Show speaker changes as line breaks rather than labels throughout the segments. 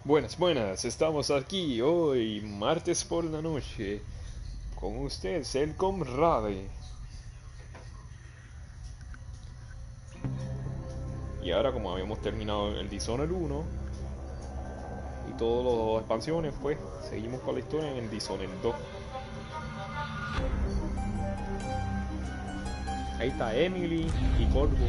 Buenas, buenas, estamos aquí hoy, martes por la noche, con ustedes, el Comrade. Y ahora, como habíamos terminado el Dishonored 1 y todas las expansiones, pues seguimos con la historia en el Dishonored 2. Ahí está Emily y Corvo.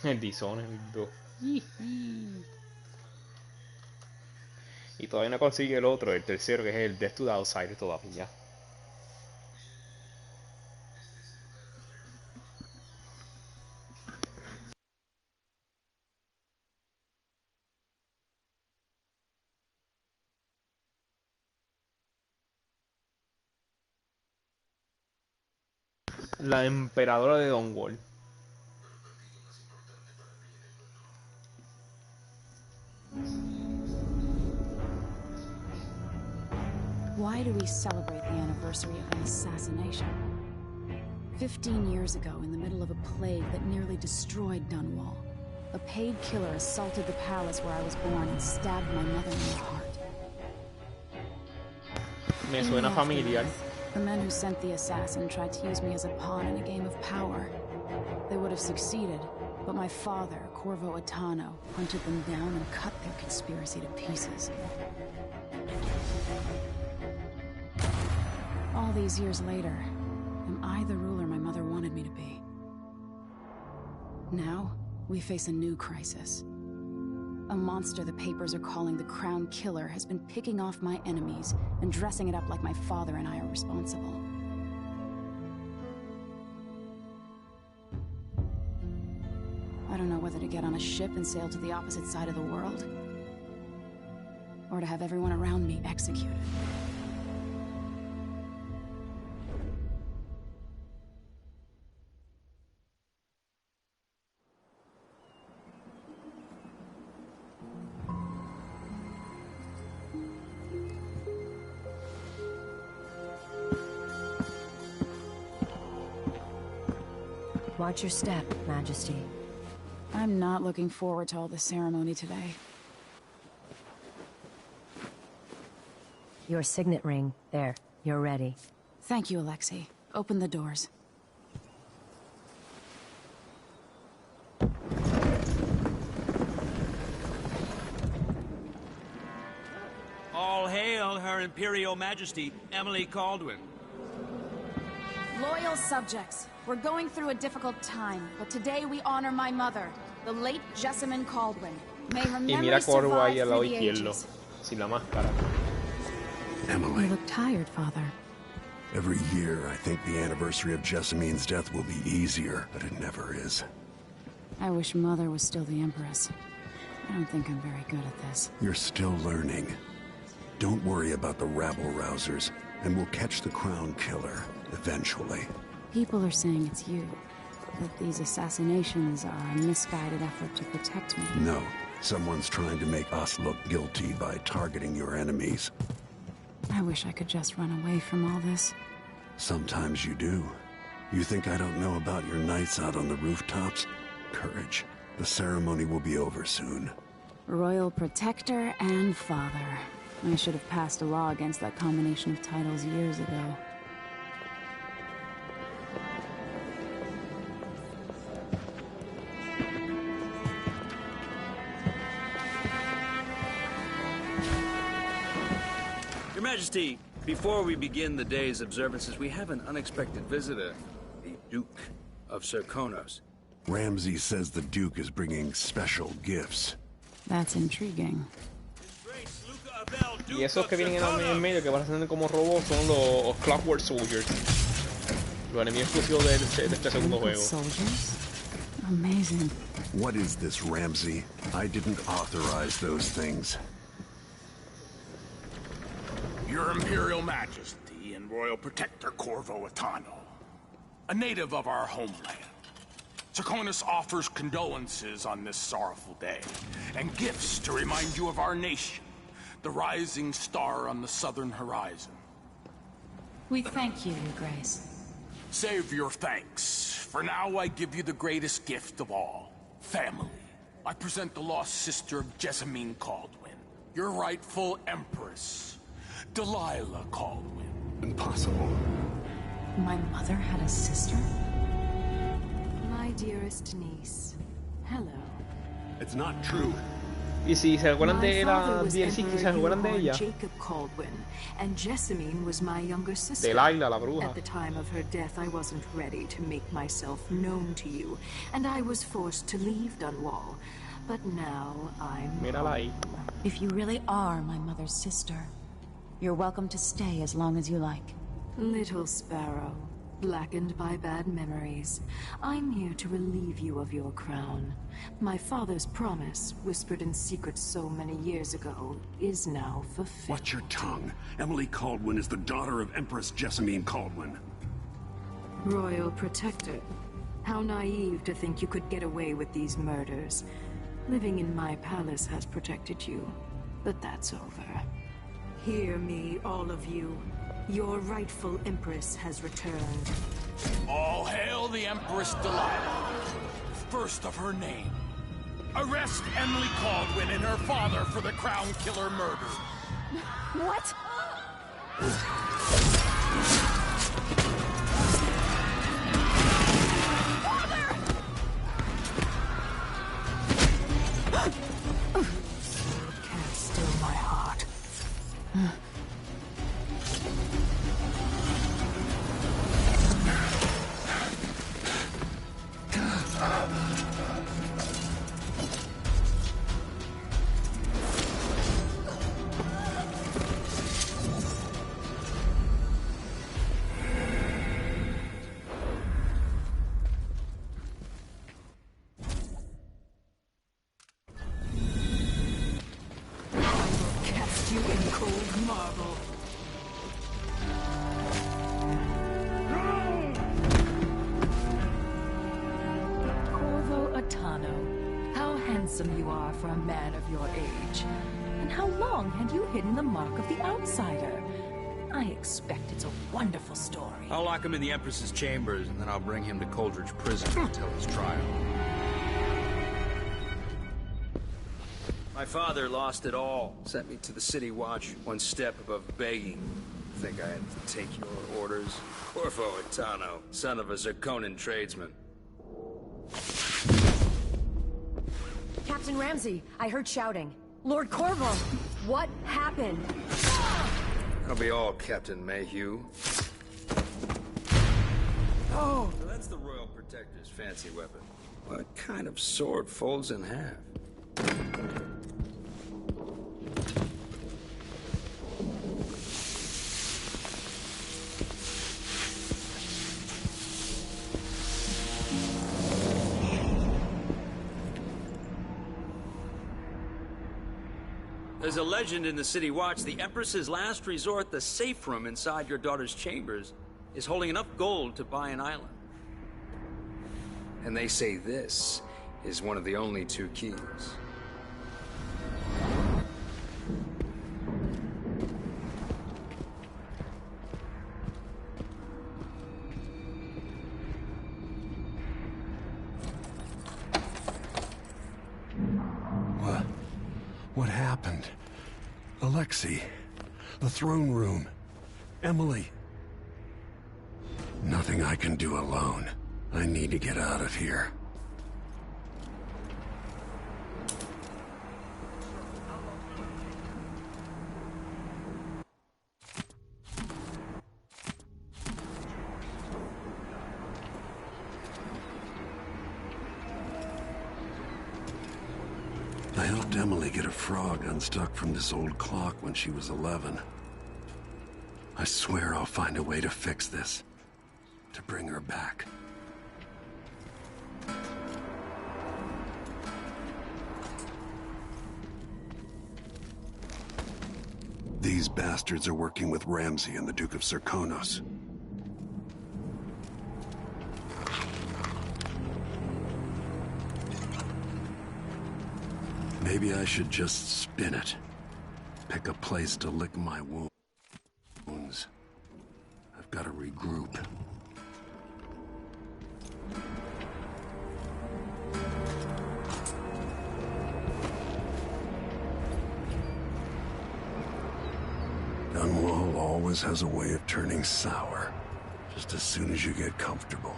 El Dishonored 2. Y todavía no consigue el otro, el tercero, que es el Death to the Outsider todavía. La emperadora de Donwall.
Why do we celebrate the anniversary of an assassination? 15 years ago, in the middle of a plague that nearly destroyed Dunwall, a paid killer assaulted the palace where I was born and stabbed my mother in the heart.
Me suena familiar.
The men who sent the assassin tried to use me as a pawn in a game of power. They would have succeeded, but my father, Corvo Attano, hunted them down and cut their conspiracy to pieces. All these years later, am I the ruler my mother wanted me to be? Now, we face a new crisis. A monster the papers are calling the Crown Killer has been picking off my enemies and dressing it up like my father and I are responsible. I don't know whether to get on a ship and sail to the opposite side of the world, or to have everyone around me executed.
Watch your step, Majesty.
I'm not looking forward to all the ceremony today.
Your signet ring. There. You're ready.
Thank you, Alexei. Open the doors.
All hail Her Imperial Majesty, Emily Caldwin.
Loyal subjects, we're going through a difficult time, but today we honor my mother, the late Jessamine Caldwin. May her
Y
memory
mira Corvo
survive
ahí al
through
lado
the
izquierdo,
ages.
sin la máscara.
Emily,
You look tired, Father.
every year I think the anniversary of Jessamine's death will be easier, but it never is.
I wish Mother was still the Empress. I don't think I'm very good at this.
You're still learning. Don't worry about the rabble-rousers, and we'll catch the Crown Killer, eventually.
People are saying it's you, that these assassinations are a misguided effort to protect me.
No, someone's trying to make us look guilty by targeting your enemies.
I wish I could just run away from all this.
Sometimes you do. You think I don't know about your nights out on the rooftops? Courage. The ceremony will be over soon.
Royal Protector and Father. I should have passed a law against that combination of titles years ago.
Your Majesty, before we begin the day's observances, we have an unexpected visitor, the Duke of Serkonos.
Ramsey says the Duke is bringing special gifts.
That's intriguing.
Y esos que vienen en medio, que parecen como robots, son los Clockwork Soldiers. Los enemigos exclusivos de este segundo
Chemical
juego.
soldiers? Amazing.
What is this, Ramsey? I didn't authorize those things.
Your Imperial Majesty and Royal Protector Corvo Attano, a native of our homeland. Serkonos offers condolences on this sorrowful day, and gifts to remind you of our nation, the rising star on the southern horizon.
We thank you, Your Grace.
Save your thanks. For now, I give you the greatest gift of all, family. I present the lost sister of Jessamine Caldwin, your rightful empress, Delilah Caldwin.
Impossible.
My mother had a sister?
My dearest niece. Hello.
It's not true.
Y si se acuerdan
My
de
father
la
was
DLC,
Emperor
si se acuerdan de
Johann
ella,
Jacob Caldwin, and Jessamine was my younger sister.
de Laila, la bruja.
At the time of her death, I wasn't ready to make myself known to you, and I was forced to leave Dunwall. But now I'm
Mírala ahí.
If you really are my mother's sister, you're welcome to stay as long as you like.
Little Sparrow, blackened by bad memories. I'm here to relieve you of your crown. My father's promise, whispered in secret so many years ago, is now fulfilled.
Watch your tongue. Emily Caldwin is the daughter of Empress Jessamine Caldwin.
Royal Protector. How naive to think you could get away with these murders. Living in my palace has protected you, but that's over. Hear me, all of you. Your rightful Empress has returned.
All hail the Empress Delilah, first of her name. Arrest Emily Caldwin and her father for the Crown Killer murder.
What?
Can't still my heart. Cast you in cold marble. Corvo Atano, how handsome you are for a man of your age. And how long had you hidden the mark of the outsider? I expect it's a wonderful story.
I'll lock him in the Empress's chambers, and then I'll bring him to Coldridge Prison until his trial. My father lost it all. Sent me to the City Watch, one step above begging. Think I had to take your orders? Corvo Atano, son of a Zirconan tradesman.
Captain Ramsey, I heard shouting. Lord Corvo, what happened?
That'll be all, Captain Mayhew. Oh, so that's the Royal Protector's fancy weapon. What kind of sword folds in half? There's a legend in the City Watch, the Empress's last resort, the safe room inside your daughter's chambers, is holding enough gold to buy an island. And they say this is one of the only two keys.
What happened? Alexei, the throne room, Emily. Nothing I can do alone. I need to get out of here. I helped Emily get a frog unstuck from this old clock when she was 11. I swear I'll find a way to fix this. To bring her back. These bastards are working with Ramsey and the Duke of Serkonos. Maybe I should just spin it. Pick a place to lick my wounds. I've got to regroup. Dunwall always has a way of turning sour, just as soon as you get comfortable.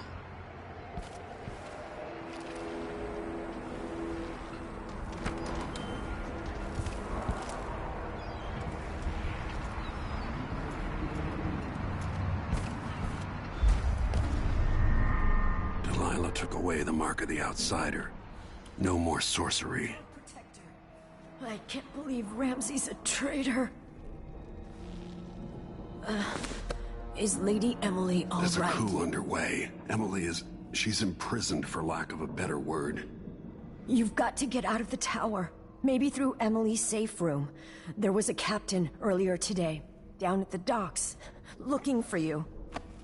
Delilah took away the mark of the outsider. No more sorcery.
Protector. I can't believe Ramsey's a traitor. Is Lady Emily all
There's a
right?
coup underway. Emily is... she's imprisoned, for lack of a better word.
You've got to get out of the tower. Maybe through Emily's safe room. There was a captain earlier today, down at the docks, looking for you.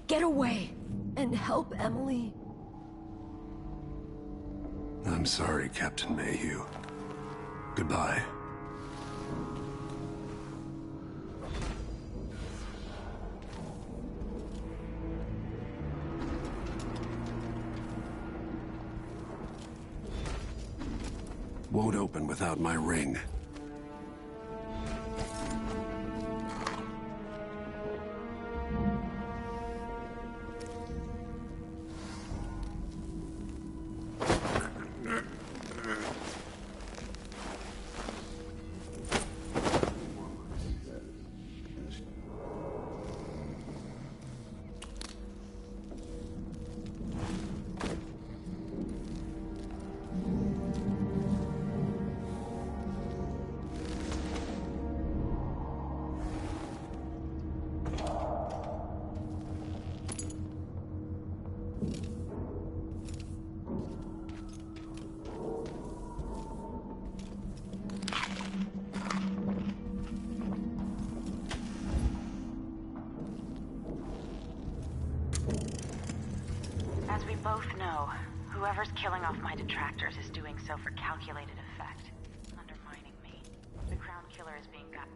Get away, and help Emily.
I'm sorry, Captain Mayhew. Goodbye. Won't open without my ring.
As we both know, whoever's killing off my detractors is doing so for calculated effect, undermining me. The Crown Killer is being got.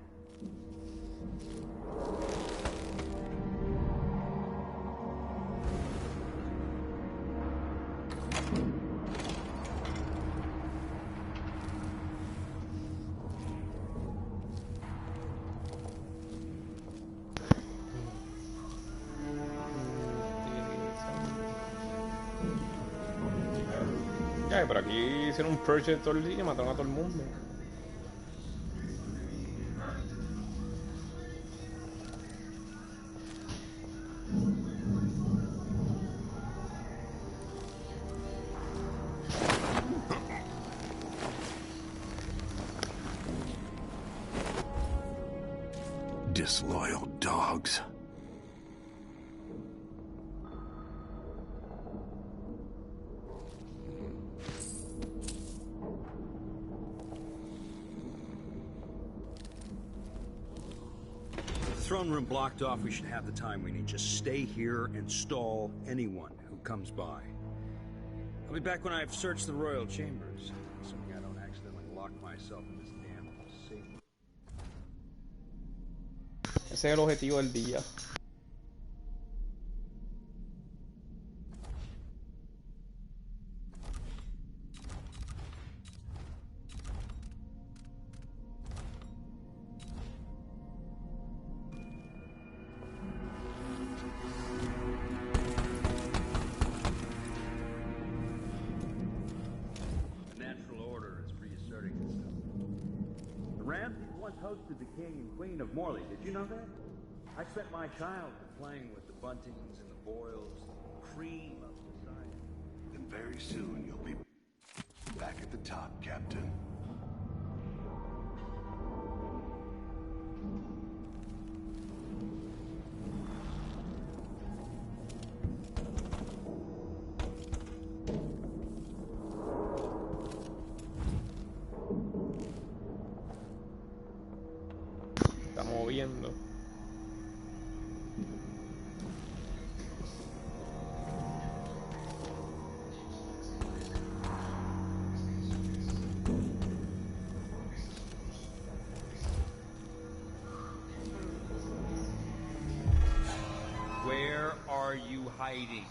Ya, pero aquí hicieron un purge todo el día y mataron a todo el mundo.
Disloyal dogs.
Throne room blocked off, we should have the time we need. Just stay here and stall anyone who comes by. I'll be back when I've searched the royal chambers, assuming I don't accidentally lock myself in this damn safe.
Ese es el objetivo del día.
Hosted the king and queen of Morley, did you know that? I spent my childhood playing with the buntings and the boils, the cream of society.
And very soon you'll be back at the top, Captain.
Moviendo.
are you hiding?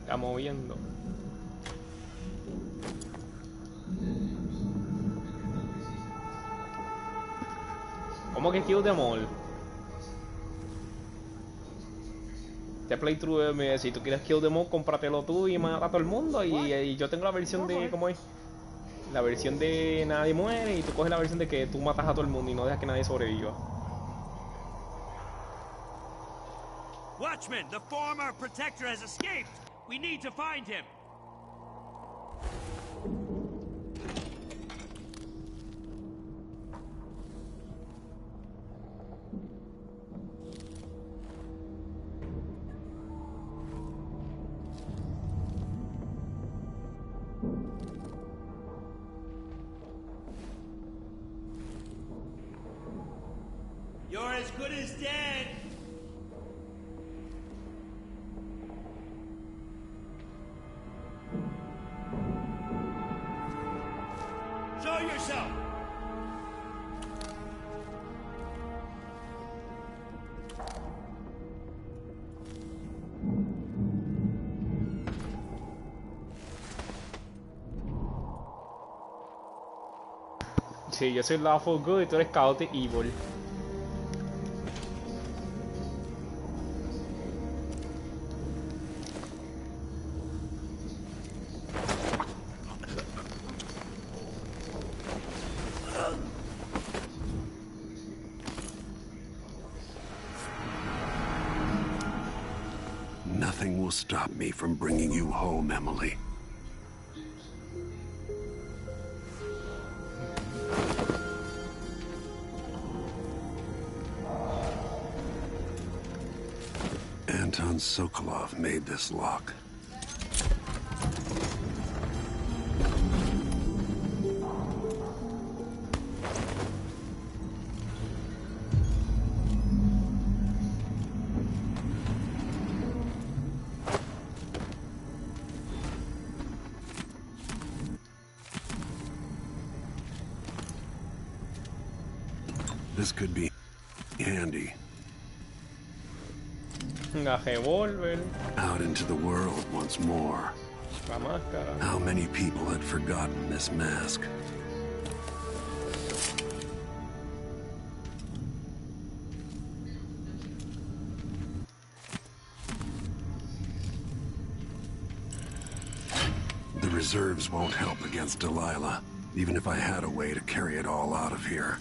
Está moviendo. ¿Cómo que kill them all? Este playthrough me dice, si tú quieres kill them all, cómpratelo tú y mata a todo el mundo. Y yo tengo la versión de, ¿cómo es? La versión de nadie muere, y tú coges la versión de que tú matas a todo el mundo y no dejas que nadie sobreviva.
Watchman, the former protector has escaped. We need to find him. You're as good as dead. Show yourself.
Sí, yo soy Lawful Good y tú eres Chaotic Evil.
Nothing will stop me from bringing you home, Emily. Anton Sokolov made this lock. This could be handy.
La revólver.
Out into the world once more.
La máscara.
How many people had forgotten this mask? The reserves won't help against Delilah, even if I had a way to carry it all out of here.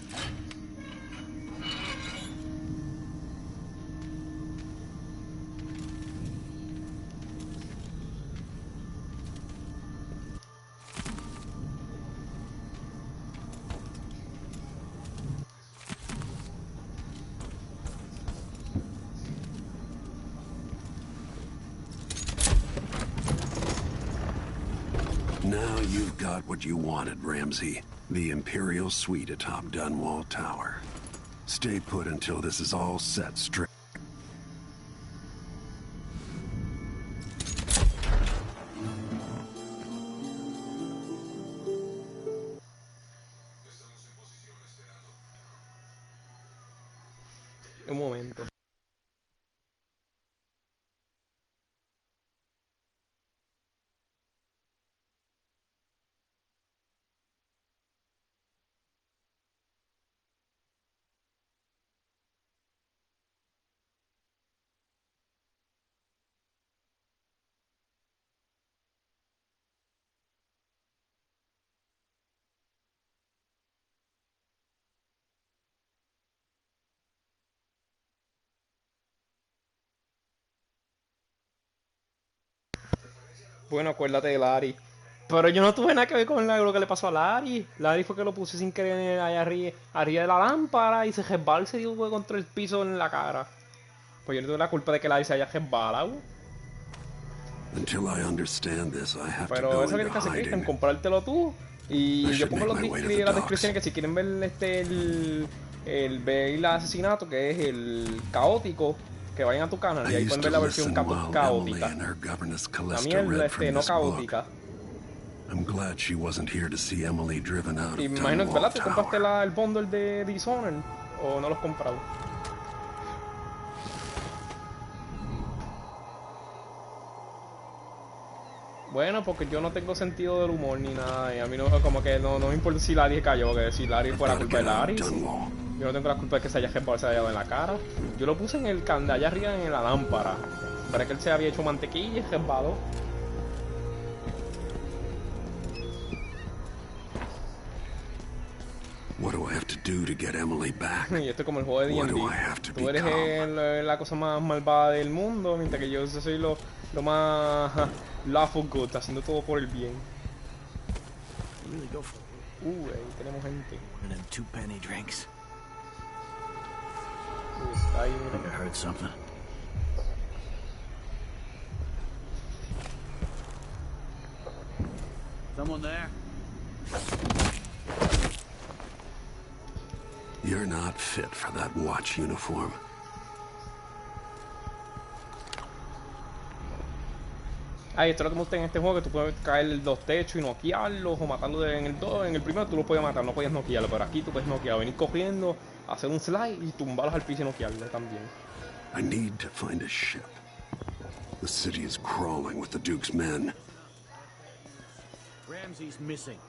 Now you've got what you wanted, Ramsey. The Imperial Suite atop Dunwall Tower. Stay put until this is all set straight.
Un momento. Bueno, acuérdate de Larry. Pero yo no tuve nada que ver con lo que le pasó a Larry. Larry fue que lo puse sin querer allá arriba de la lámpara y se resbaló y se dio contra el piso en la cara. Pues yo no tuve la culpa de que Larry se haya resbalado. Pero eso que tienes que hacer, Cristian, comprártelo tú. Y yo pongo las descripciones que si quieren ver el ver el asesinato, que es el caótico, que vayan a tu canal y ahí pueden ver la versión caótica. La mierda, no caótica. Y me imagino, ¿verdad? ¿Tú compraste el bundle de Dishonored o no lo has comprado? Bueno, porque yo no tengo sentido del humor ni nada, y a mí no, como que no me importa si Larry cayó, que si Larry fuera culpa de Larry, sí. Yo no tengo la culpa de que se haya dado en la cara. Yo lo puse en el candado allá arriba en la lámpara. Para que él se había hecho mantequilla y resbaló. Y esto es como el juego de D&D. Tú eres la cosa más malvada del mundo, mientras que yo soy lo más lawful good, haciendo todo por el bien. Ahí tenemos gente. Está ahí, mira.
Someone there?
You're not fit for that watch uniform.
Esto es lo que me gusta en este juego, que tú puedes caer los techos y noquearlos o matarlos en el 2. En el primero tú lo podías matar, no podías noquearlo, pero aquí tú puedes noquear, venir corriendo, hacer un slide y tumbarlos al piso y noquearlo también.
I need to find a ship. The city is crawling with the Duke's men.
Ramsey's missing.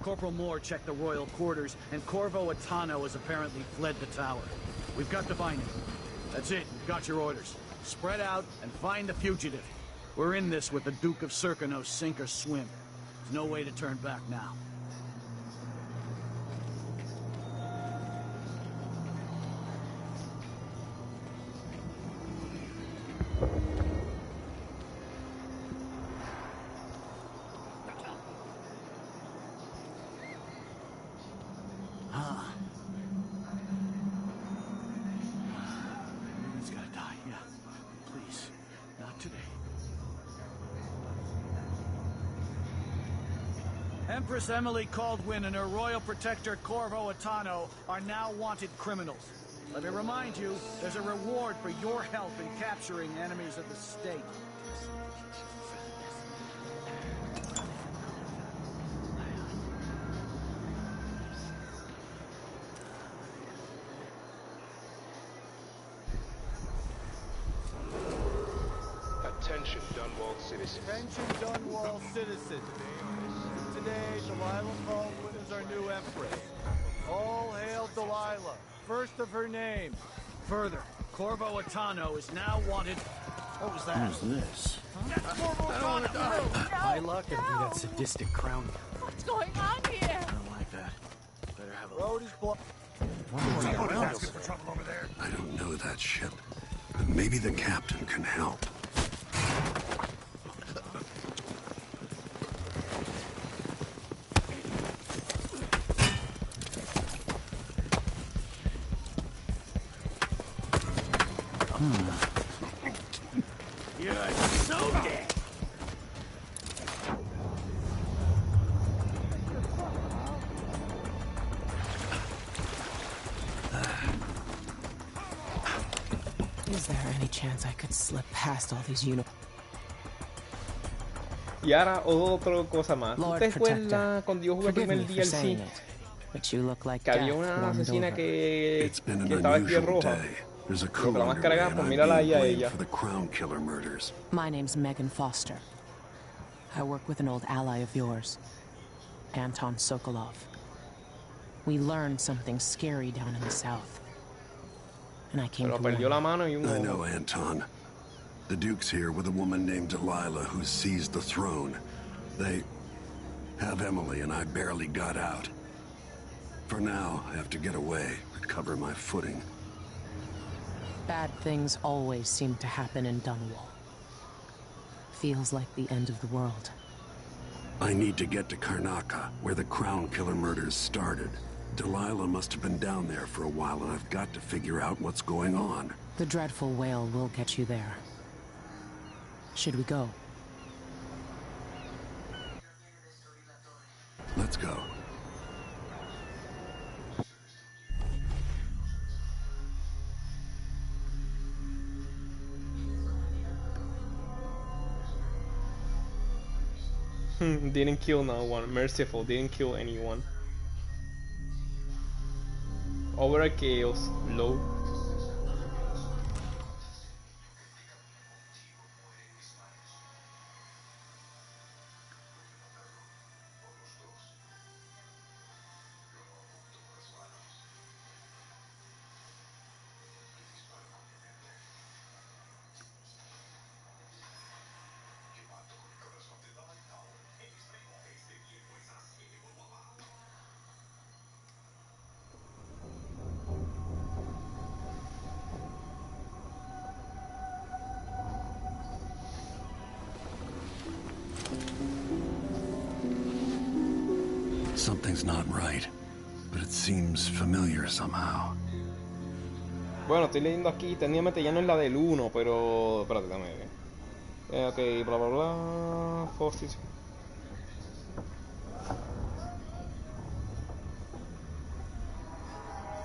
Corporal Moore checked the royal quarters, and Corvo Atano has apparently fled the tower. We've got to find him. That's it. You've got your orders. Spread out and find the fugitive. We're in this with the Duke of Circano, sink or swim. There's no way to turn back now. Empress Emily Caldwin and her royal protector Corvo Atano are now wanted criminals. Let me remind you, there's a reward for your help in capturing enemies of the state.
Attention, Dunwall citizens.
Attention, Dunwall citizens. Today, Delilah Caldwin is our new empress. All hail Delilah, first of her name.
Further, Corvo Atano is now wanted. What was that?
Who's this?
That's Corvo Atano!
High luck and that sadistic crown.
What's going on here?
I don't like that. Better have a
road is blocked.
I don't know that ship, but maybe the captain can help.
You're so dead.
Is there any chance I could slip past all these uniforms?
Y ahora otra cosa más. ¿Te acuerdas cuando yo jugué el primer DLC? Que había una asesina que estaba aquí roja. Pero la más cargada, pues mírala ahí a ella.
My name's Megan Foster. I work with an old ally of yours, Anton Sokolov. We learned something scary down in the south. And I came to
perdió la mano y un
I know Anton. The Duke's here with a woman named Delilah who seized the throne. They have Emily and I barely got out. For now, I have to get away, recover my footing.
Bad things always seem to happen in Dunwall. feels like the end of the world.
I need to get to Karnaca, where the Crown Killer murders started. Delilah must have been down there for a while, and I've got to figure out what's going on.
The dreadful whale will get you there. Should we go?
Let's go.
Didn't kill no one. Merciful, didn't kill anyone. Overall chaos, low.
Something's not right, but it seems familiar somehow.
Bueno, estoy leyendo aquí, técnicamente ya no es la del 1, pero... Espérate, dame ver. Ok, bla bla bla... Forces.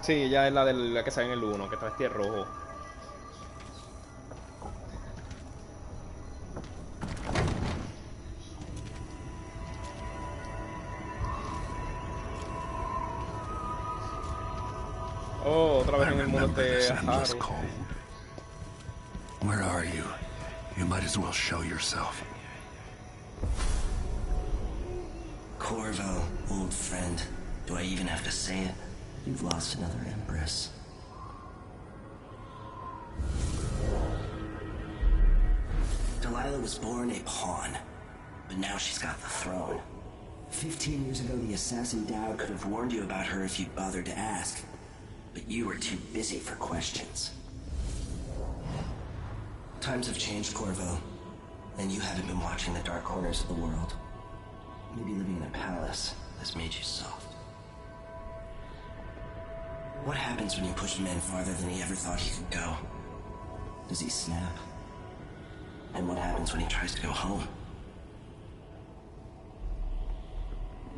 Sí, ya es la de la que sale en el 1, que está este rojo. Oh, otra vez en el mundo de Haru.
Where are you? You might as well show yourself.
Corvo, old friend. Do I even have to say it? You've lost another Empress. Delilah was born a pawn, but now she's got the throne. 15 years ago, the assassin Dowd could have warned you about her if you'd bothered to ask. But you were too busy for questions. Times have changed, Corvo. And you haven't been watching the dark corners of the world. Maybe living in a palace has made you soft. What happens when you push a man farther than he ever thought he could go? Does he snap? And what happens when he tries to go home?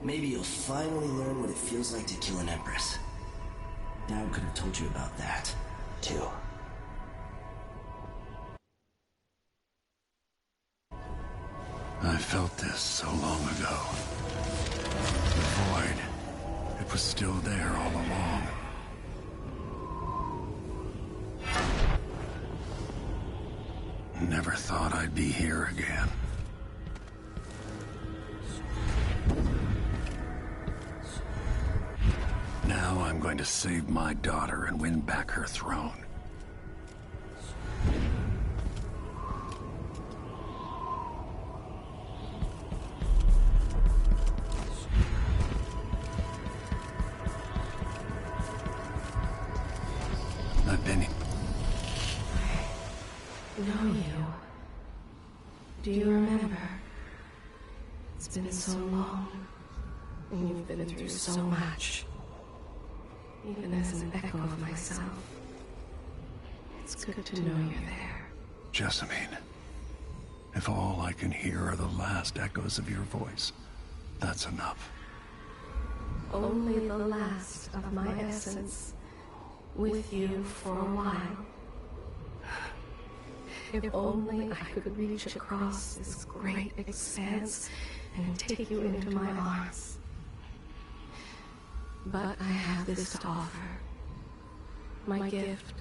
Maybe you'll finally learn what it feels like to kill an Empress. Dowd could have told you about that, too.
I felt this so long ago. The void. It was still there all along. Never thought I'd be here again. Now I'm going to save my daughter and win back her throne. I've been...
Know you. Do you remember? It's been so long, and you've been through so much. Even as an echo of myself, it's good to know you're there.
Jessamine, if all I can hear are the last echoes of your voice, that's enough.
Only the last of my essence, with you for a while. If only I could reach across this great expanse and take you into my arms. But I have this to offer. My gift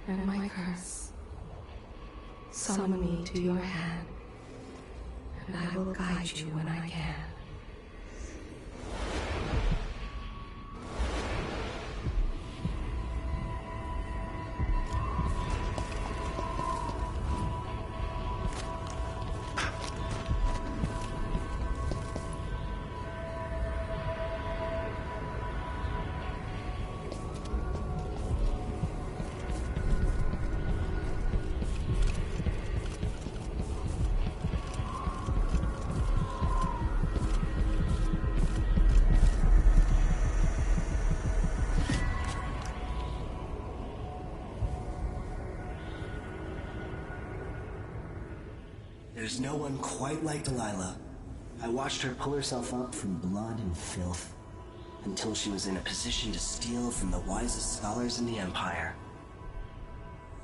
and my curse. Summon me to your hand, and I will guide you when I can.
There's no one quite like Delilah. I watched her pull herself up from blood and filth, until she was in a position to steal from the wisest scholars in the Empire.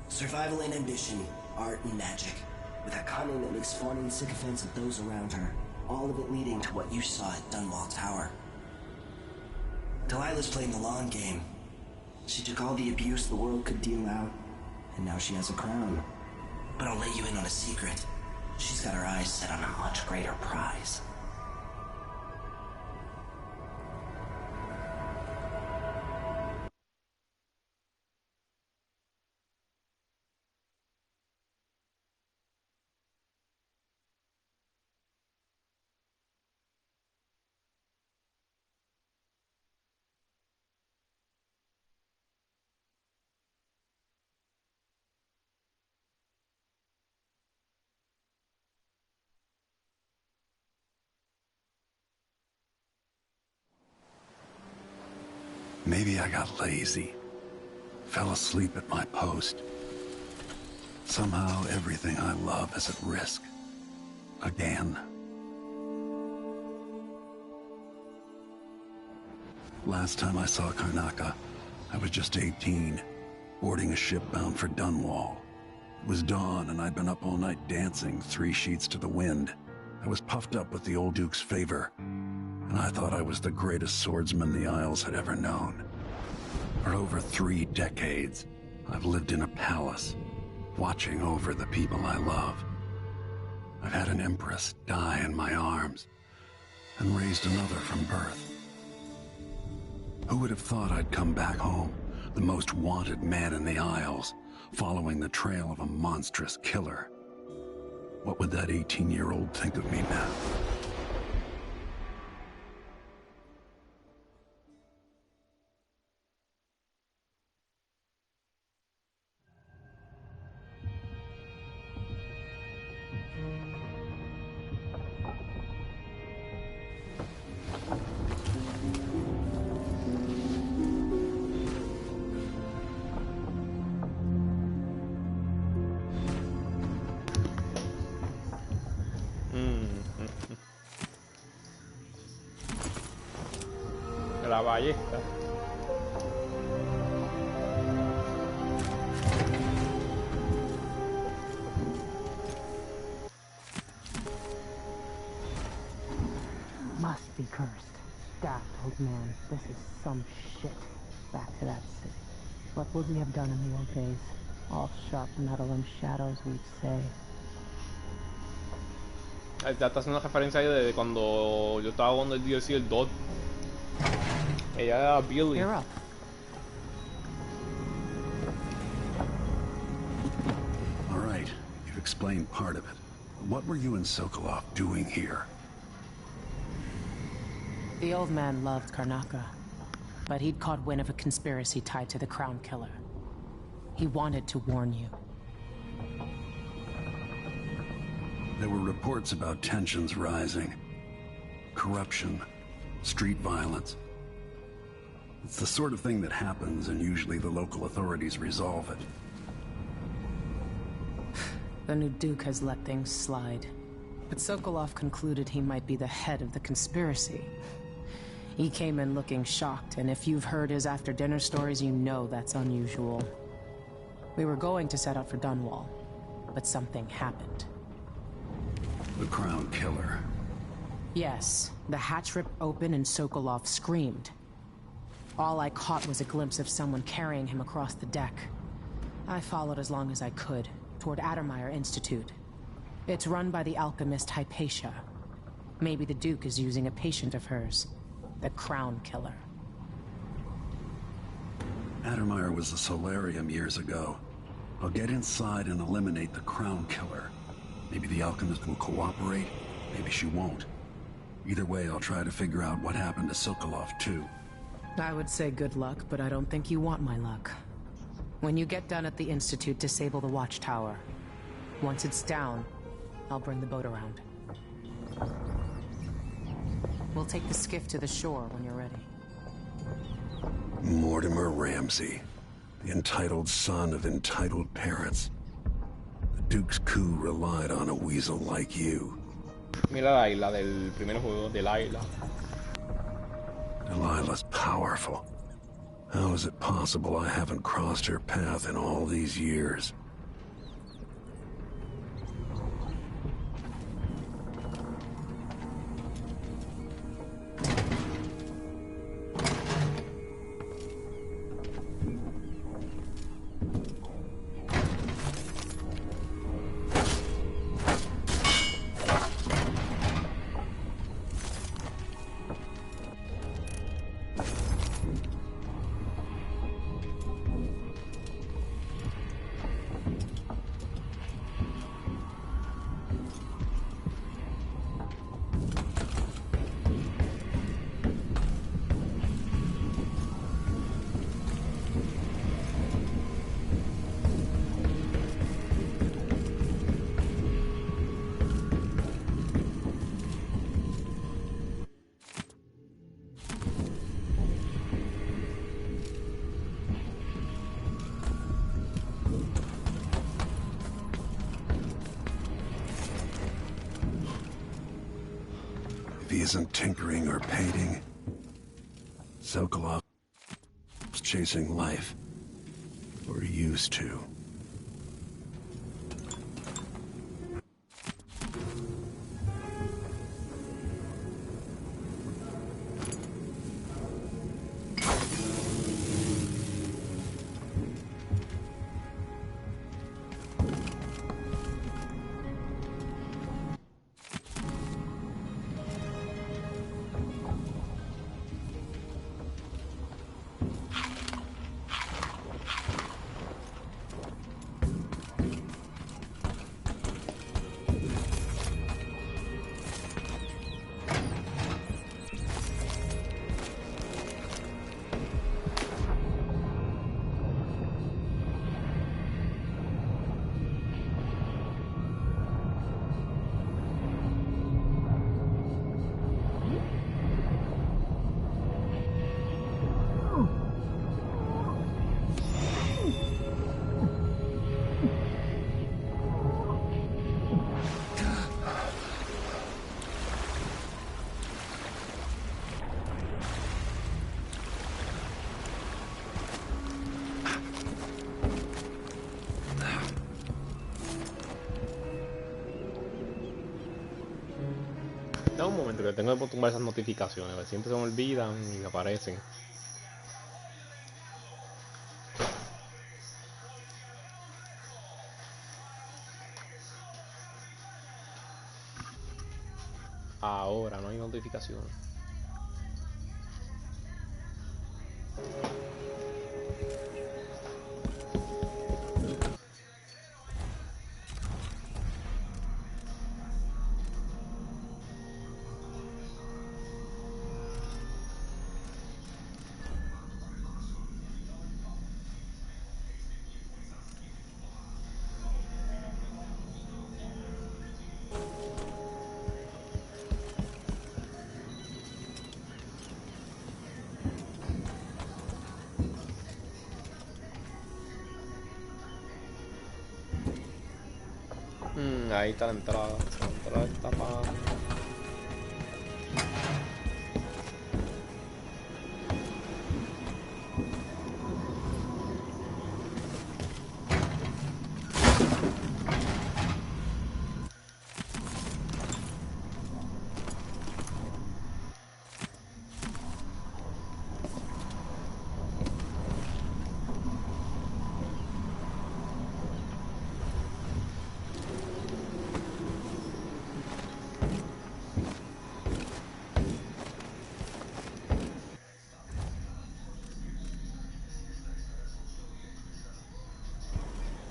Survival and ambition, art and magic, with a cunning that makes fawning sycophants of those around her, all of it leading to what you saw at Dunwall Tower. Delilah's playing the long game. She took all the abuse the world could deal out, and now she has a crown. But I'll let you in on a secret. She's got her eyes set on a much greater prize.
Maybe I got lazy. Fell asleep at my post. Somehow everything I love is at risk. Again. Last time I saw Karnaca, I was just 18, boarding a ship bound for Dunwall. It was dawn and I'd been up all night dancing 3 sheets to the wind. I was puffed up with the old Duke's favor, and I thought I was the greatest swordsman the Isles had ever known. For over 3 decades, I've lived in a palace, watching over the people I love. I've had an empress die in my arms, and raised another from birth. Who would have thought I'd come back home, the most wanted man in the Isles, following the trail of a monstrous killer? What would that 18-year-old think of me now?
La ballesta.
Must be cursed. Daft old man. This is some shit. Back to that city. What would we have done in the old days? All sharp metal and shadows, we'd say.
Esta está haciendo una referencia ahí de cuando yo estaba jugando el DLC del DOT. Ella era Billy.
You're up.
All right, you've explained part of it. What were you and Sokolov doing here?
The old man loved Karnaca, but he'd caught wind of a conspiracy tied to the Crown Killer. He wanted to warn you.
There were reports about tensions rising. Corruption, street violence. It's the sort of thing that happens, and usually the local authorities resolve it.
The new Duke has let things slide. But Sokolov concluded he might be the head of the conspiracy. He came in looking shocked, and if you've heard his after-dinner stories, you know that's unusual. We were going to set out for Dunwall, but something happened.
The Crown Killer.
Yes, the hatch ripped open and Sokolov screamed. All I caught was a glimpse of someone carrying him across the deck. I followed as long as I could, toward Addermeyer Institute. It's run by the alchemist Hypatia. Maybe the Duke is using a patient of hers, the Crown Killer.
Addermeyer was a solarium years ago. I'll get inside and eliminate the Crown Killer. Maybe the alchemist will cooperate, maybe she won't. Either way, I'll try to figure out what happened to Sokolov, too.
I would say good luck, but I don't think you want my luck. When you get done at the Institute, disable the watchtower. Once it's down, I'll bring the boat around. We'll take the skiff to the shore when you're ready.
Mortimer Ramsey, the entitled son of entitled parents. The Duke's coup relied on a weasel like you.
Mira la isla del primer juego, de la isla.
Delilah's powerful. How is it possible I haven't crossed her path in all these years? If he isn't tinkering or painting, Sokolov's chasing life. Or he used to.
Da un momento que tengo que tumbar esas notificaciones, que siempre se me olvidan y aparecen. Ahora no hay notificaciones. Ahí está la entrada. La entrada está para...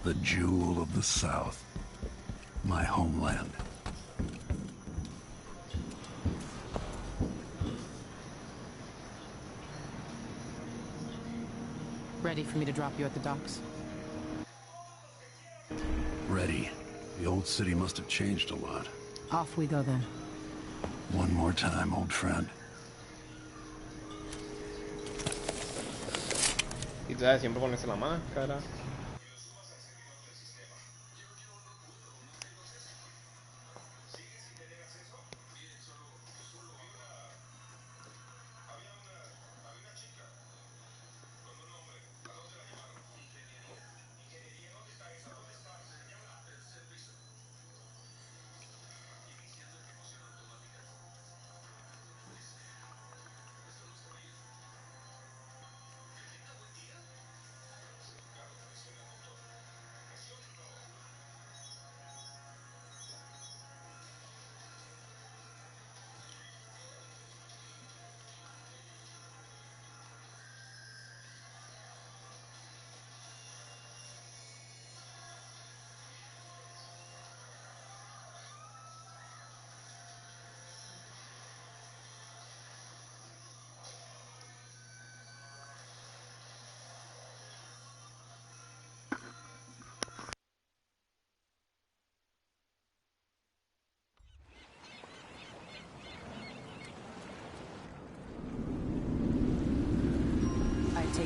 The jewel of the South. My homeland.
Ready for me to drop you at the docks?
Ready. The old city must have changed a lot.
Off we go then.
One more time, old friend.
Y tú sabes, siempre ponerse la máscara.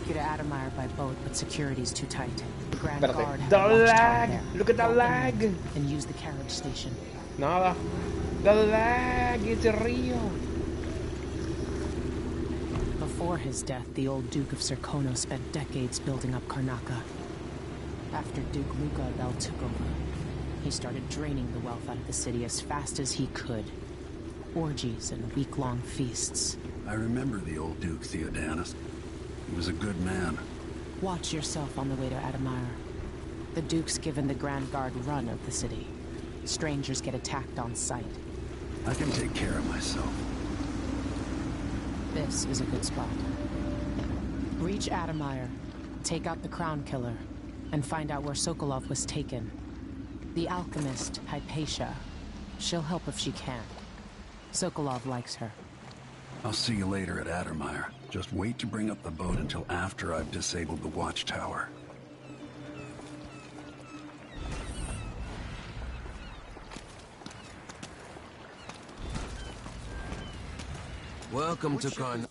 you to Adamire by boat, but security's too tight. The Grand
Espérate.
Guard have
The
a watchtower
lag!
there.
Look at the
Go
lag!
inland and use the carriage station.
Nada. The lag, it's real.
Before his death, the old Duke of Serkono spent decades building up Karnaca. After Duke Luca Abel took over, he started draining the wealth out of the city as fast as he could. Orgies and week-long feasts.
I remember the old Duke Theodanis. He was a good man.
Watch yourself on the way to Adamire. The Duke's given the Grand Guard run of the city. Strangers get attacked on sight.
I can take care of myself.
This is a good spot. Reach Adamire, take out the Crown Killer, and find out where Sokolov was taken. The alchemist, Hypatia. She'll help if she can. Sokolov likes her.
I'll see you later at Adamire. Just wait to bring up the boat until after I've disabled the watchtower.
Welcome to Karnaca,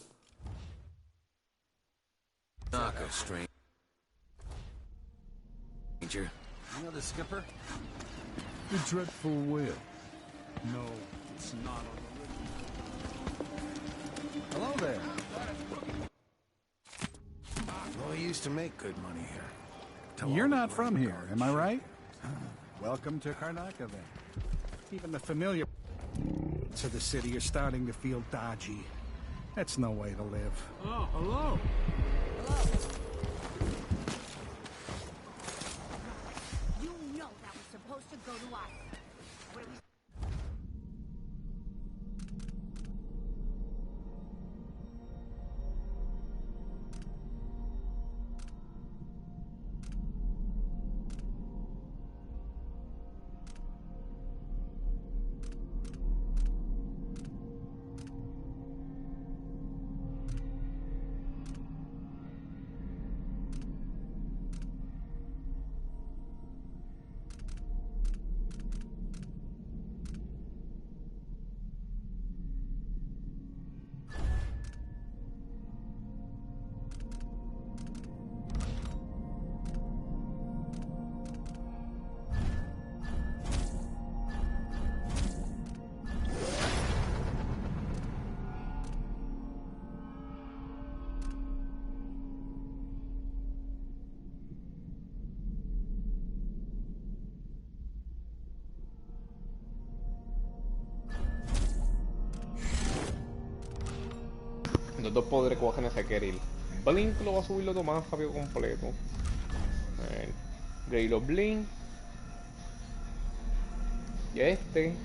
stranger.
You know the skipper? The dreadful whale. No, it's not on the
Hello there.
Well, we used to make good money here.
You're not from here, am I right? Welcome to Karnaca, then. Even the familiar to the city are starting to feel dodgy. That's no way to live.
Oh, hello.
You know that was supposed to go to us. What are we...
Los dos poderes que voy a requerir. Blink lo va a subir lo más rápido completo. A ver. Greylo Blink. Y este.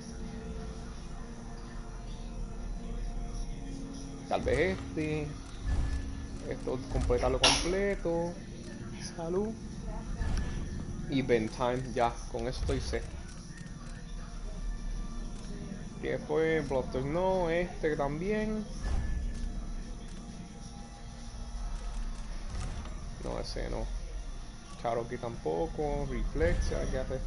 Tal vez este. Esto completarlo completo. Salud. Y Time, ya, con eso estoy set. ¿Qué fue? Bloodthirst no, este también. No, ese no. Cherokee tampoco. Reflex, ¿qué hace?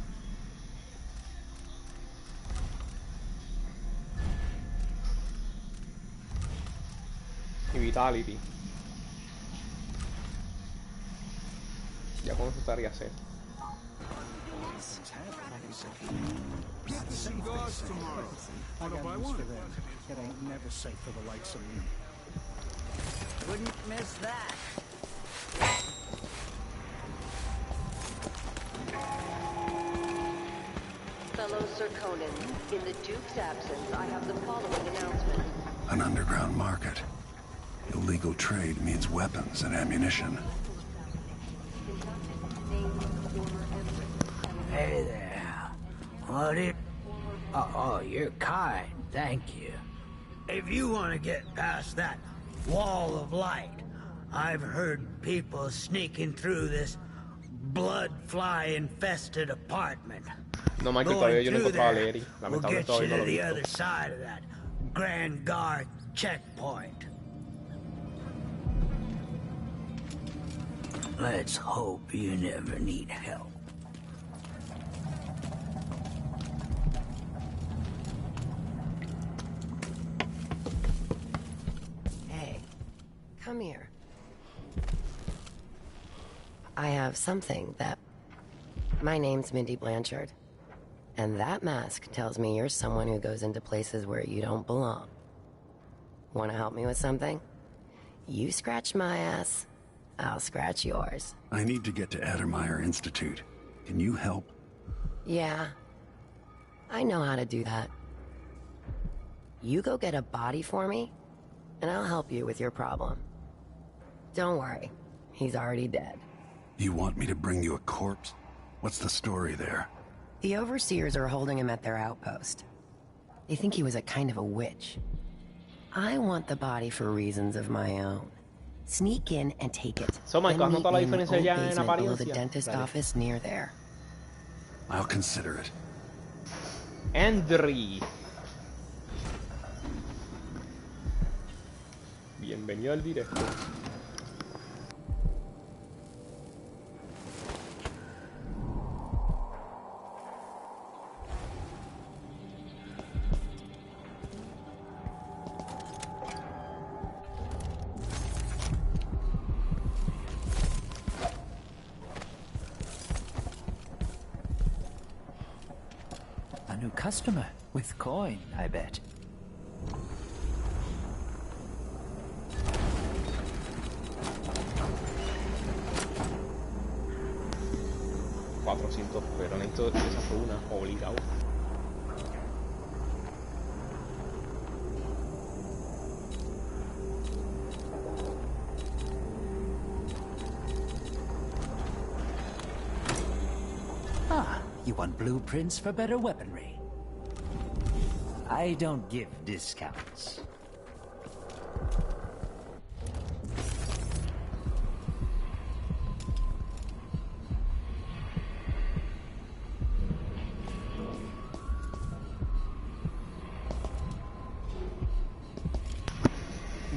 Y Vitality. Ya con eso estaría set.
It ain't never safe for the likes of me.
Wouldn't miss that.
Fellow Serkonans, in the Duke's absence, I have the following announcement.
An underground market. Illegal trade means weapons and ammunition.
Hey there. What it? Oh, you're kind. Thank you. If you want to get past that wall of light, I've heard people sneaking through this blood-fly-infested apartment.
No, Michael, todavía yo no encontraba a Lery.
We'll
Lamentablemente
get you
todavía no
to
lo he
the
visto.
other side of that Grand Guard checkpoint. Let's hope you never need help.
Hey, come here.
I have something that... My name's Mindy Blanchard. And that mask tells me you're someone who goes into places where you don't belong. Want to help me with something? You scratch my ass, I'll scratch yours.
I need to get to Addermeyer Institute. Can you help?
Yeah. I know how to do that. You go get a body for me, and I'll help you with your problem. Don't worry, he's already dead.
You want me to bring you a corpse? What's the story there?
The overseers are holding him at their outpost. They think he was a kind of a witch. I want the body for reasons of my own. Sneak in and take it.
So, Mike, ¿has notado la diferencia ya en
below the
apariencia?
dentist office near there.
I'll consider it.
Andre. Bienvenido al directo.
A new customer with coin, I bet.
Pero necesito esa una obligado.
Ah, you want blueprints for better weaponry? I don't give discounts.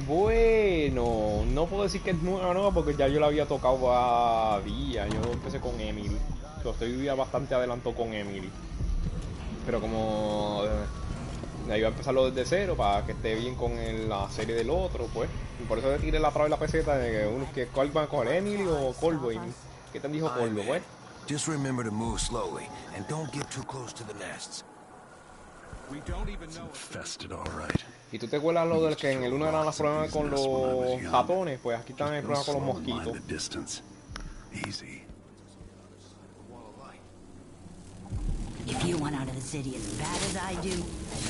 Bueno, no puedo decir que es nueva porque ya yo la había tocado a día. Yo empecé con Emily. Yo estoy ya bastante adelantado con Emily. Pero como iba a empezarlo desde cero para que esté bien con la serie del otro, pues. Y por eso le tiré la traba de la peseta de que cuál va a coger, Emily o Colbo. ¿Qué te dijo Colbo, pues?
Just remember to move slowly and don't get too close to the nests.
We don't even know. Infested, all right.
Y tú te acuerdas lo del que en el uno eran los problemas con los ratones, pues aquí están el problema con los mosquitos.
Easy.
If you want out of the city as bad as I do,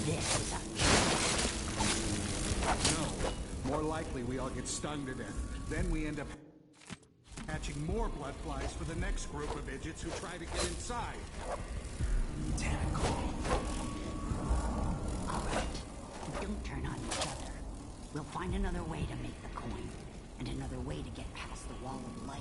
this is a
No. More likely we all get stung to death. Then we end up hatching more blood flies for the next group of idiots who try to get inside.
Don't turn on each other. We'll find another way to make the coin, and another way to get past the wall of light.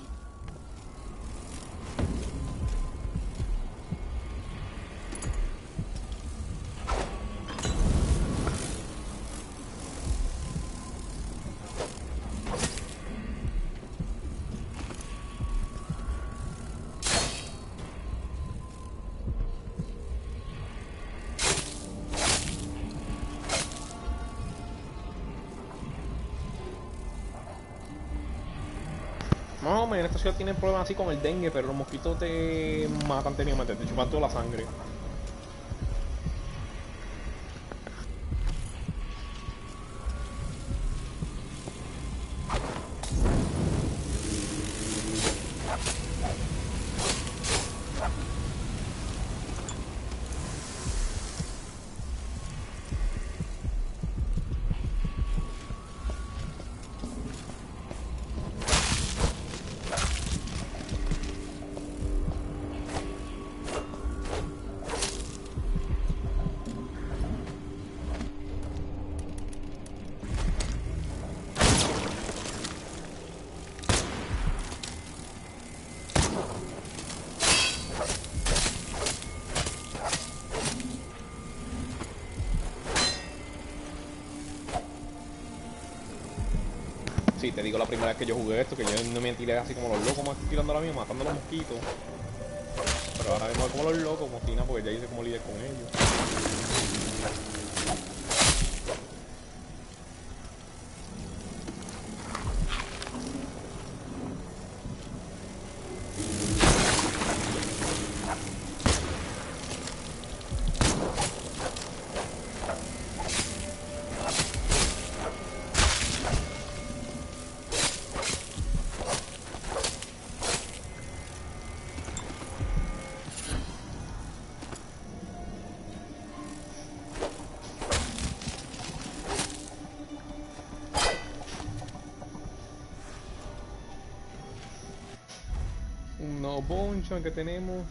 No, en esta ciudad tienen problemas así con el dengue, pero los mosquitos te matan técnicamente, te chupan toda la sangre. Sí, te digo la primera vez que yo jugué esto, que yo no me tiré así como los locos, me estoy tirando ahora mismo, matando a los mosquitos. Pero ahora mismo como los locos, mosquina, porque ya hice cómo lidiar con ellos. Los bonchos que tenemos.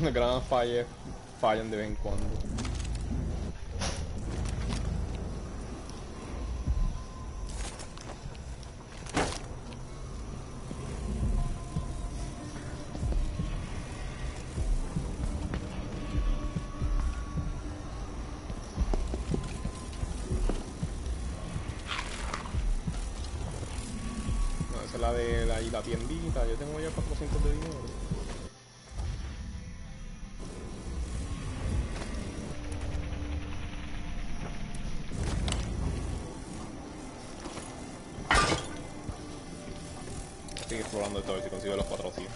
Las granadas fallan de vez en cuando. La de la tiendita, yo tengo ya 400 de dinero. Estoy explorando esto a ver si consigo los 400.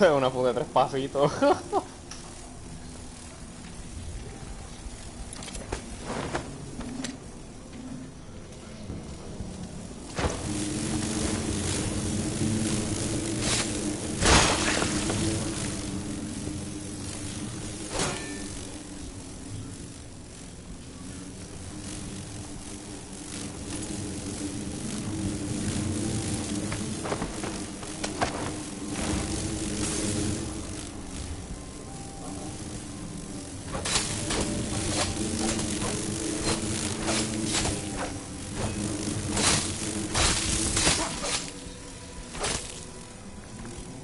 Una fuga de 3 pasitos.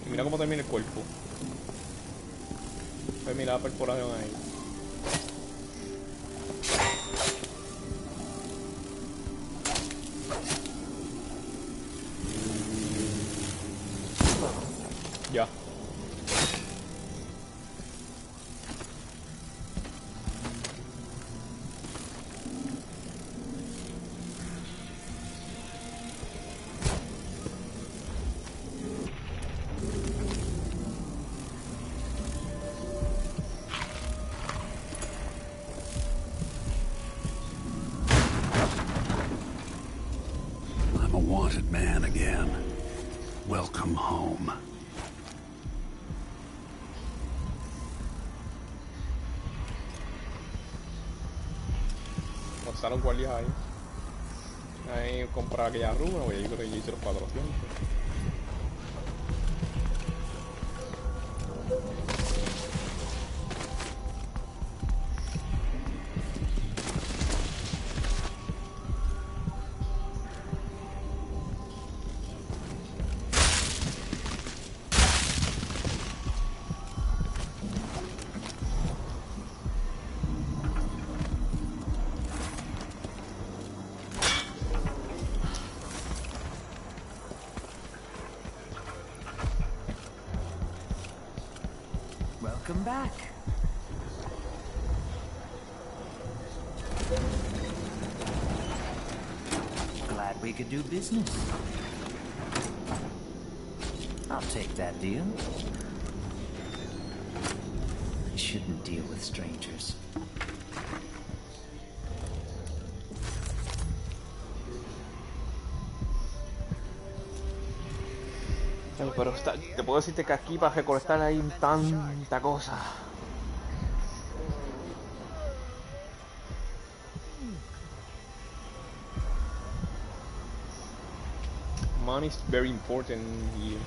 Mira cómo termina el cuerpo. Pues mira la perforación ahí. Ya.
Wanted man again. Welcome home.
Mostraron guardias ahí. Ahí comprar aquella runa, voy a ir, creo que yo hice los 400.
Welcome back. Glad we could do business. I'll take that deal. I shouldn't deal with strangers.
Pero te puedo decirte que aquí para recolectar hay tanta cosa. Money is very important here.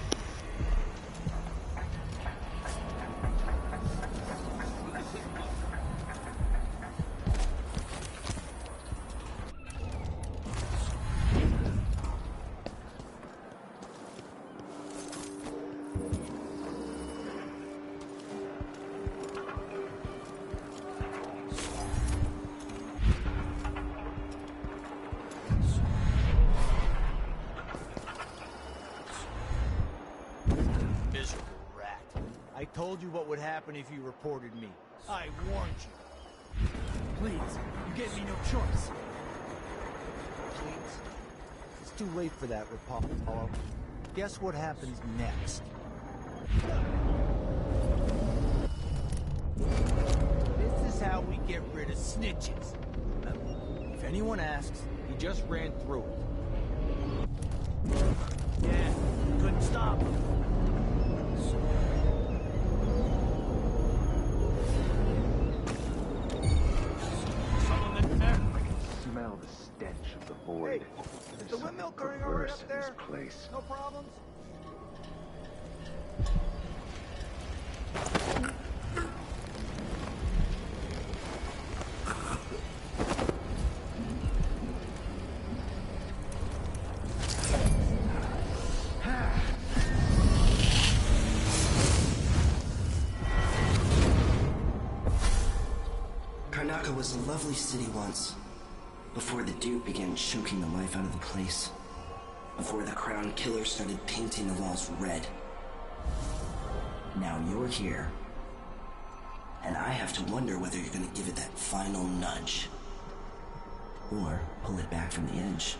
told you what would happen if you reported me. I warned you.
Please, you gave me no choice.
Please? It's too late for that, Apollo. Guess what happens next? This is how we get rid of snitches. If anyone asks, he just ran through it. Yeah, couldn't stop him.
Someone in there?
I can smell the stench of the void.
Hey, is the windmill going all right up there?
Place.
No problems?
Karnaca was a lovely city once, before the Duke began choking the life out of the place. Before the Crown Killer started painting the walls red. Now you're here, and I have to wonder whether you're gonna give it that final nudge, or pull it back from the edge.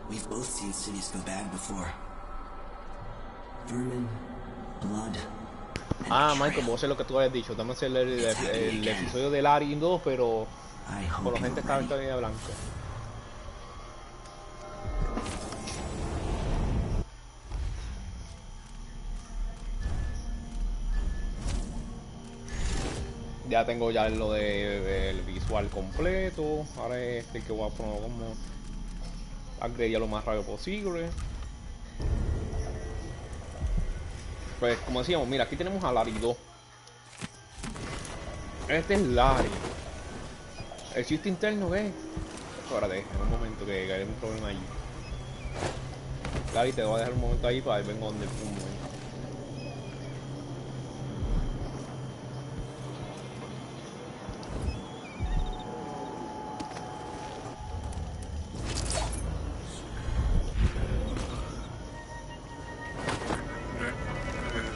We've both seen cities go bad before. Vermin, blood.
Ah, Michael, vos sé lo que tú habías dicho. También hacer el episodio de Larry 2, pero por la gente estaba vestida de blanco. Ya tengo ya lo de el visual completo. Ahora es el que voy a poner como upgrade lo más rápido posible. Pues como decíamos, mira, aquí tenemos a Larry 2. Este es Larry. El chiste interno que es. Espérate, en un momento que hay un problema ahí. Larry, te voy a dejar un momento ahí para ver vengo donde el punto.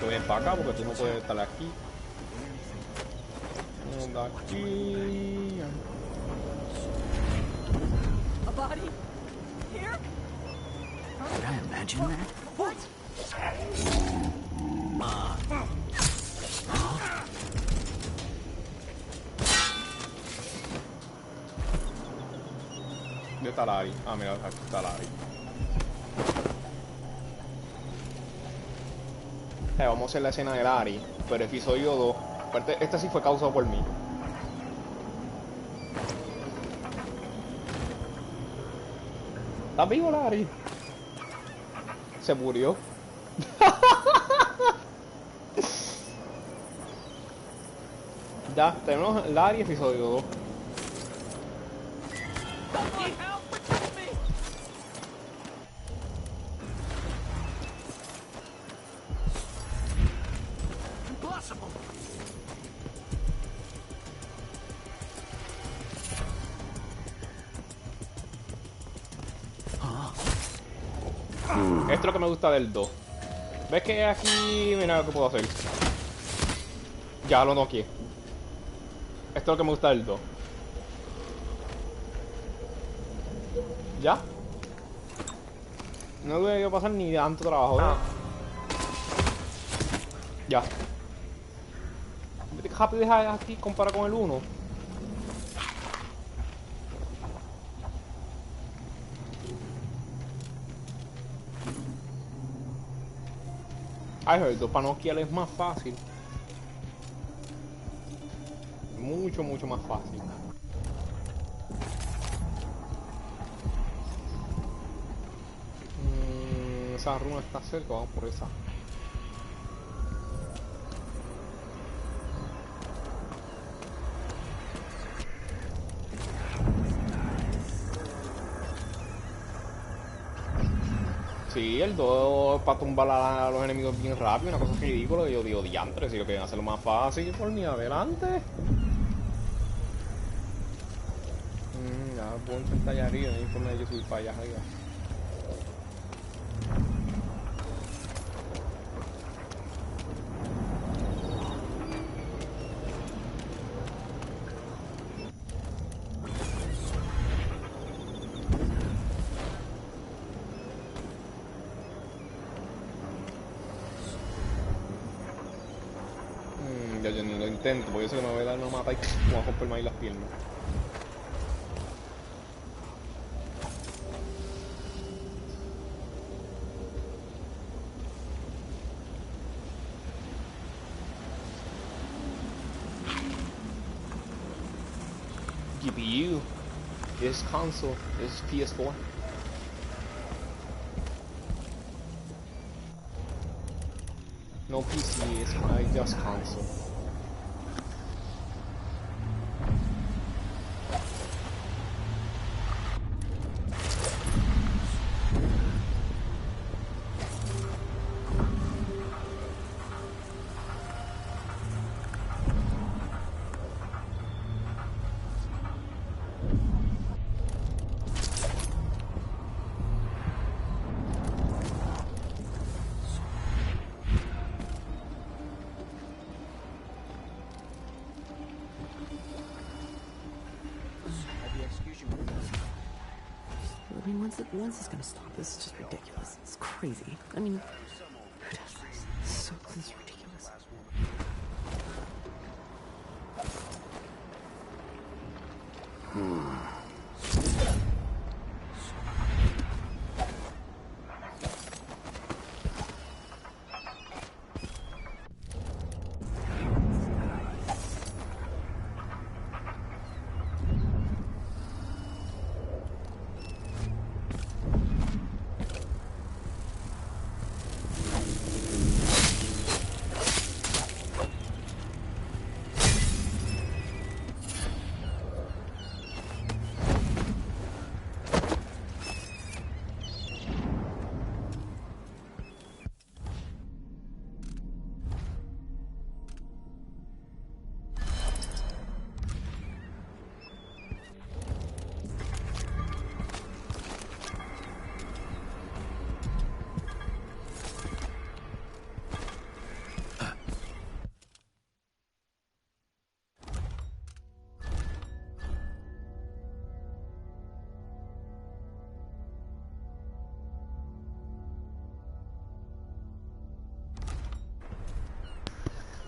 Ven para acá porque tú no puedes estar aquí. No, aquí.
A body? Here?
Did I imagine that?
What?
¿Dónde está Larry? Ah, mira, aquí está Larry. Vamos a hacer la escena de Larry, pero episodio 2. Este sí fue causado por mí. ¿Estás vivo, Larry? Se murió. Ya, tenemos Larry episodio 2. Esto es lo que me gusta del 2. ¿Ves que aquí, mira lo que puedo hacer? Ya lo noqueé. Esto es lo que me gusta del 2. ¿Ya? No debe pasar ni tanto trabajo, ¿eh? Ya. ¿Ves que rápido es aquí comparado con el 1? Ay, el 2 para noquear es más fácil. Mucho, mucho más fácil. Esa runa está cerca, vamos por esa. Sí, el 2 para tumbar a los enemigos bien rápido, una cosa ridícula. Yo digo, diantre, si lo quieren hacerlo más fácil, por mí adelante. Ya puedo intentar allá arriba, no hay forma de yo subir para allá arriba. ya yo ni lo intento, porque yo sé que me voy a dar una mata y me voy a romperme ahí las piernas. GPU. This console. This PS4. No PC, it's just console.
I mean, when's this gonna stop? This is just ridiculous. It's crazy. I mean, who does this? This is ridiculous.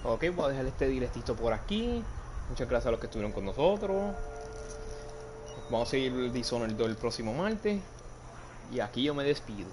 Ok, voy a dejar este directito por aquí. Muchas gracias a los que estuvieron con nosotros. Vamos a seguir el Dishonored el próximo martes. Y aquí yo me despido.